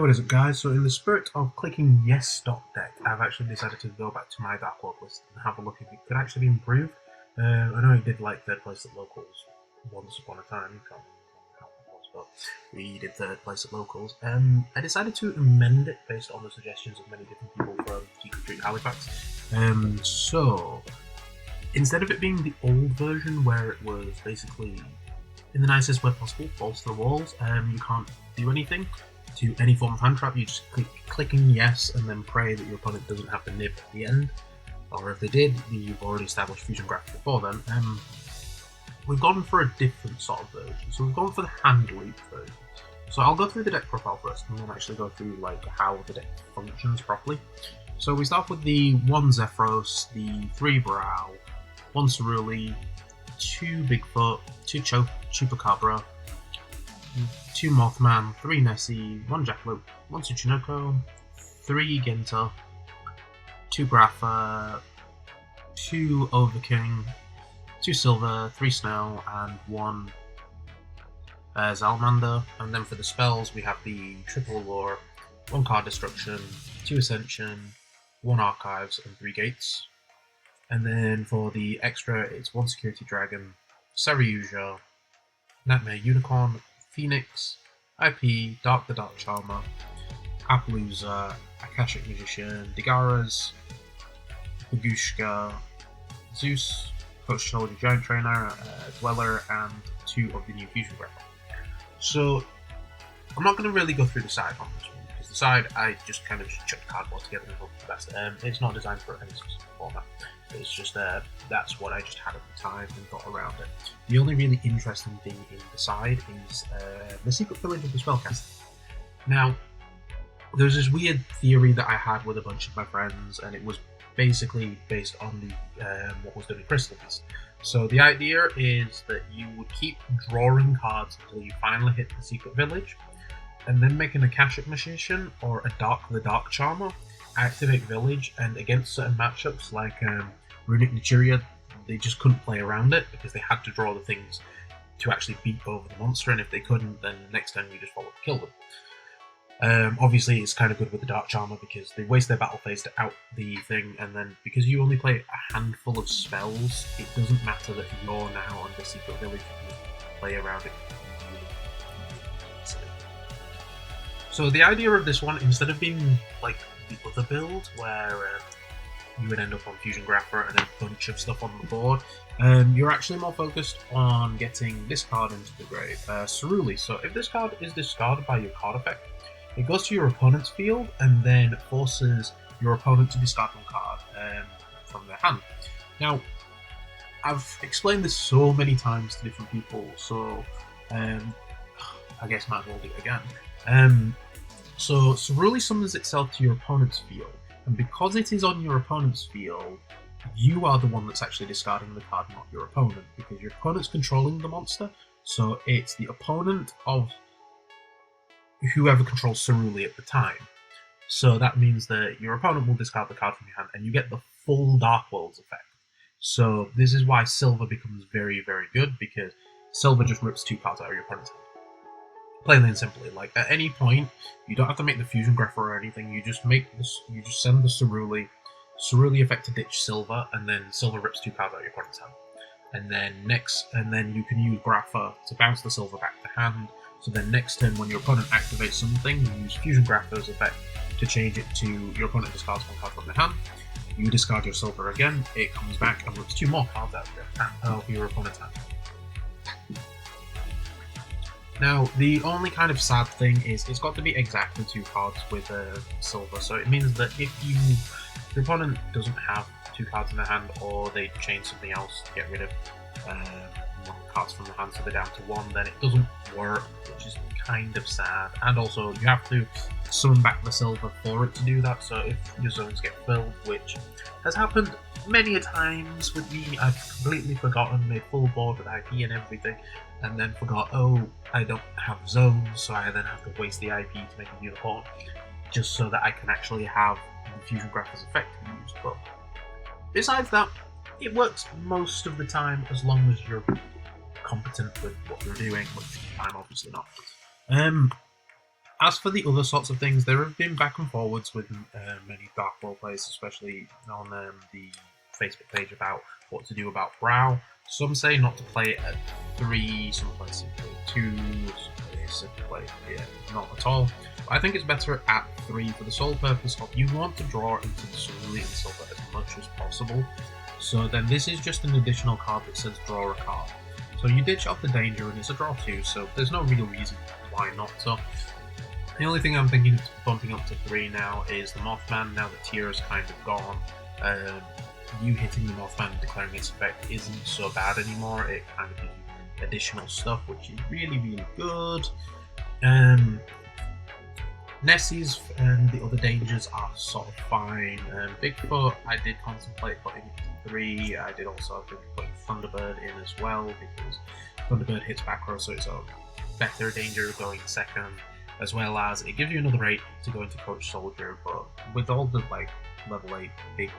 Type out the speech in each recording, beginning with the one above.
what is up, guys? So in the spirit of clicking yes.deck, I've actually decided to go back to my Darkworld list and have a look if it could actually be improved. I know I did like third place at locals once upon a time, can't remember how it was, but we did third place at locals. I decided to amend it based on the suggestions of many different people from Secret Street Halifax. So instead of it being the old version where it was basically in the nicest way possible, falls to the walls, you can't do anything to any form of hand trap. You just clicking yes and then pray that your opponent doesn't have to nib at the end, or if they did, you've already established fusion graph before then. We've gone for a different sort of version, so we've gone for the hand loop version. So I'll go through the deck profile first and then actually go through like how the deck functions properly. So we start with the 1 Zephyros, the 3 Brow, 1 Cerule, 2 Bigfoot, 2 Chupacabra, 2 Mothman, 3 Nessie, 1 Jackalope, 1 Tsuchinoko, 3 Genta, 2 Grapha, 2 Overking, 2 Silver, 3 Snail, and 1 Salamander. And then for the spells, we have the Triple Allure, 1 Card Destruction, 2 Ascension, 1 Archives, and 3 Gates. And then for the extra, it's 1 Security Dragon, Saryuja, Nightmare Unicorn, Phoenix, IP, Dark the Dark Charmer, Appaloosa, Akashic Magician, Digaras, Bagushka, Zeus, Coach Soldier Giant Trainer, Dweller, and 2 of the new Fusion Grapple. So, I'm not going to really go through the side on this one, because the side I just kind of chucked cardboard together and hope for the best. It's not designed for any specific format. It's just that's what I just had at the time and got around it. The only really interesting thing in the side is the secret village of the spellcaster. Now, there's this weird theory that I had with a bunch of my friends, and it was basically based on the what was done in Crystal Beast. So the idea is that you would keep drawing cards until you finally hit the secret village, and then make an Akashic Magician or a Dark the Dark Charmer activate village, and against certain matchups like Runic Naturia, they just couldn't play around it because they had to draw the things to actually beat over the monster, and if they couldn't, then next time you just follow to kill them. Obviously it's kind of good with the Dark Charmer because they waste their battle phase to out the thing, and then because you only play a handful of spells, it doesn't matter that you're now on the secret village, you can play around it really easily. So the idea of this one, instead of being like the other build where you would end up on Fusion Grapher and a bunch of stuff on the board, you're actually more focused on getting this card into the grave, Cerule. So if this card is discarded by your card effect, it goes to your opponent's field and then forces your opponent to discard one card from their hand. Now, I've explained this so many times to different people, so I guess might as well do it again. So Cerule summons itself to your opponent's field, and because it is on your opponent's field, you are the one that's actually discarding the card, not your opponent, because your opponent's controlling the monster, so it's the opponent of whoever controls Cerule at the time. So that means that your opponent will discard the card from your hand, and you get the full Darkworld's effect. So this is why Silver becomes very, very good, because Silver just rips 2 cards out of your opponent's hand. Plainly and simply, like at any point, you don't have to make the Fusion Grapher or anything. You just make this. You just send the Cerule effect to ditch Silver, and then Silver rips 2 cards out of your opponent's hand. And then you can use Grapher to bounce the Silver back to hand. So then next turn, when your opponent activates something, you use Fusion Grapher's effect to change it to your opponent discards 1 card from their hand. You discard your Silver again. It comes back and rips 2 more cards out of your opponent's hand. Now, the only kind of sad thing is it's got to be exactly 2 cards with Silver, so it means that if your opponent doesn't have 2 cards in their hand, or they change something else to get rid of cards from the hand so they're down to 1, then it doesn't work, which is kind of sad. And also, you have to summon back the Silver for it to do that, so if your zones get filled, which has happened many a times with me, I've completely forgotten, made full board with IP and everything, and then forgot, oh, I don't have zones, so I then have to waste the IP to make a unicorn, just so that I can actually have the Fusion Grapher's effect used. But besides that, it works most of the time as long as you're competent with what you're doing, which I'm obviously not. As for the other sorts of things, there have been back and forwards with many Darkworld players, especially on the Facebook page, about what to do about Brow. Some say not to play it at 3, some play simply 2, some play not at all. But I think it's better at 3 for the sole purpose of you want to draw into the Cerulean Silver as much as possible. So then this is just an additional card that says draw a card. So you ditch off the danger and it's a draw 2, so there's no real reason why not to. The only thing I'm thinking of bumping up to 3 now is the Mothman, now that Tira's kind of gone. You hitting the Mothman and declaring its effect isn't so bad anymore. It kind of gives you additional stuff, which is really, really good. Nessie's and the other dangers are sort of fine. Bigfoot, I did contemplate putting it to 3. I did also think of putting Thunderbird in as well, because Thunderbird hits back row, so it's a better danger going second, as well as it gives you another 8 to go into Coach Soldier, but with all the like level 8 big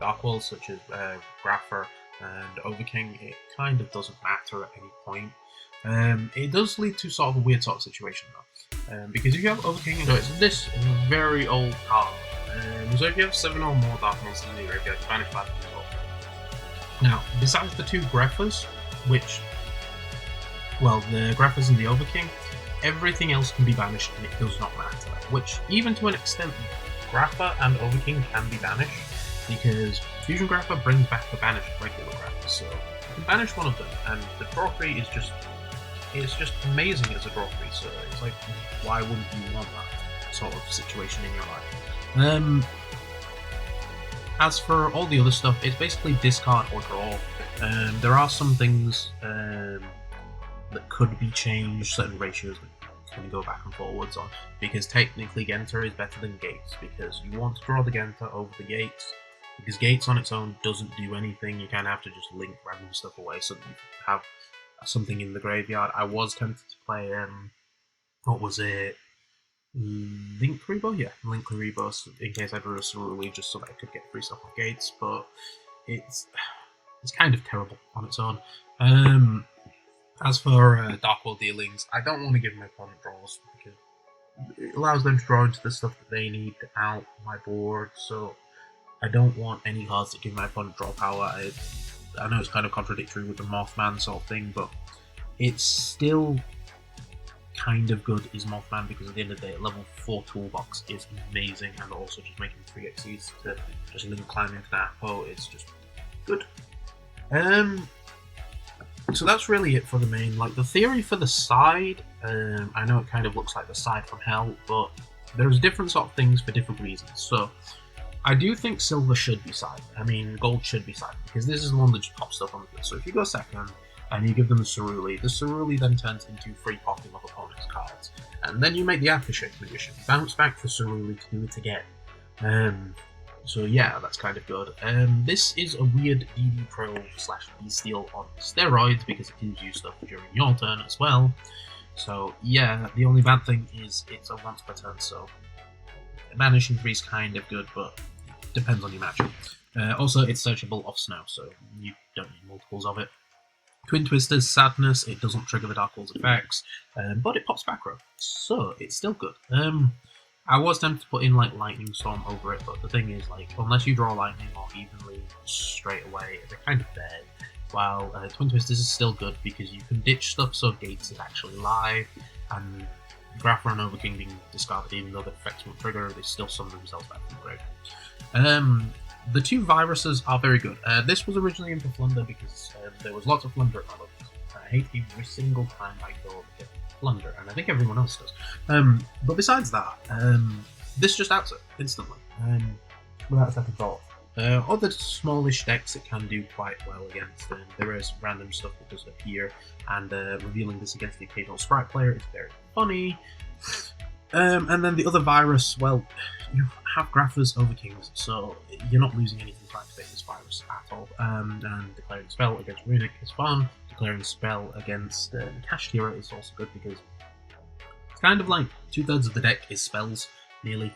Darkworlds such as Grapher and Overking, it kind of doesn't matter at any point. It does lead to sort of a weird sort of situation though, because if you have Overking and it's this very old card, so if you have 7 or more Dark Monsters in your graveyard, you banish that as well. Now, besides the 2 Greffers, which, well, the Greffers and the Overking, everything else can be banished and it does not matter, which even to an extent Grapher and Overking can be banished, because Fusion Grapher brings back the banished regular Grapher, so you can banish one of them, and the draw 3 is just, it's just amazing as a draw 3, so it's like, why wouldn't you want that sort of situation in your life? As for all the other stuff, it's basically discard or draw. There are some things that could be changed, certain ratios that can go back and forwards on, because technically Genta is better than Gates, because you want to draw the Genta over the Gates, because Gates on its own doesn't do anything. You kind of have to just link random stuff away so that you have something in the graveyard. I was tempted to play, what was it, Link Rebo? Yeah, Link Rebo, in case I drew a Cerule, just so that I could get free stuff off Gates, but it's kind of terrible on its own. As for Darkworld dealings, I don't want to give my opponent draws, because it allows them to draw into the stuff that they need out my board, so I don't want any cards that give my opponent draw power. I know it's kind of contradictory with the Mothman sort of thing, but it's still kind of good is Mothman, because at the end of the day, level 4 toolbox is amazing, and also just making 3 XCs to just link climb into that it's just good. So that's really it for the main. Like, the theory for the side, I know it kind of looks like the side from hell, but there's different sort of things for different reasons. So I do think silver should be side. I mean, gold should be side, because this is the one that just pops stuff on the field. So if you go second and you give them the Cerule then turns into free popping of opponent's cards. And then you make the Aftershock magician, bounce back the Cerule to do it again. So yeah, that's kind of good. This is a weird DD Pro / B-Steal on steroids, because it gives you stuff during your turn as well. So yeah, the only bad thing is it's a once per turn, so banishing 3 is kind of good, but it depends on your matchup. Also, it's searchable off snow, so you don't need multiples of it. Twin Twister's Sadness, it doesn't trigger the Darkworld's effects, but it pops back row, so it's still good. I was tempted to put in like Lightning Storm over it, but the thing is, like, unless you draw Lightning or Evenly straight away, they're kind of dead. While Twin Twisters is still good because you can ditch stuff so Gates is actually live, and Grapher and Overking being discarded, even though the effects won't trigger, they still summon themselves back from the grave. The 2 viruses are very good. This was originally in for Flunder because there was lots of Flunder at my levels. I hate every single time I go over to Flunder, and I think everyone else does. But besides that, this just outs it instantly, without a second thought. Other smallish decks it can do quite well against. There is random stuff that does appear, and revealing this against the occasional Sprite player is very funny. And then the other virus, well, you have Graphers over Kings, so you're not losing anything to activate this virus at all. And declaring a spell against Runic is fun. Declaring a spell against Cash Hero is also good, because it's kind of like 2/3 of the deck is spells, nearly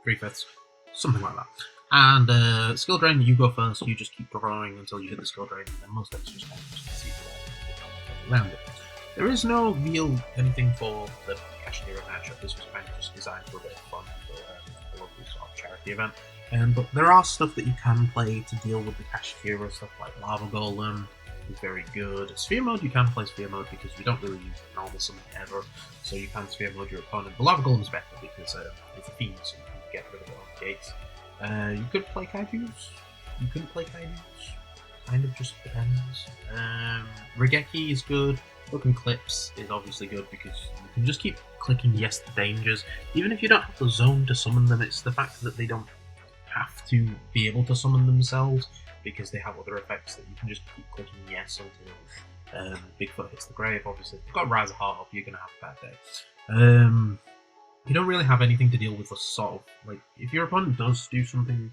3/5, something like that. And skill drain, you go first. You just keep drawing until you hit the skill drain, and then most decks just kind of see around it. There is no real anything for the Cashiera matchup. This was kind of just designed for a bit of fun for a local sort of charity event. But there are stuff that you can play to deal with the Cashiera, stuff like Lava Golem is very good. Sphere mode, you can play Sphere mode because we don't really use normal summon ever, so you can Sphere mode your opponent. The Lava Golem is better because it's a fiend, so you can get rid of it on the gates. You could play Kaijus, you couldn't play Kaijus, kind of just depends. Regeki is good. Broken Clips is obviously good because you can just keep clicking yes to dangers. Even if you don't have the zone to summon them, it's the fact that they don't have to be able to summon themselves because they have other effects that you can just keep clicking yes until Bigfoot hits the grave. Obviously, if you've got Rise of Heart up, you're going to have a bad day. You don't really have anything to deal with the sort of, like, if your opponent does do something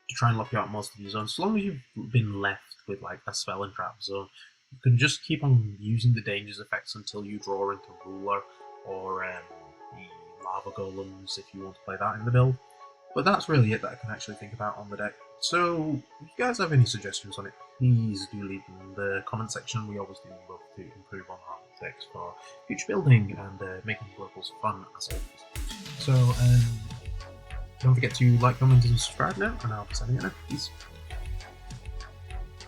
to try and lock you out most of your zones, as long as you've been left with like a spell and trap zone, you can just keep on using the dangers effects until you draw into Ruler or the Lava Golems if you want to play that in the build. But that's really it that I can actually think about on the deck. So, if you guys have any suggestions on it, please do leave them in the comment section. We always do love to improve on our decks for future building and making levels fun as always. So, don't forget to like, comment, and subscribe now, and I'll be signing it now. Peace.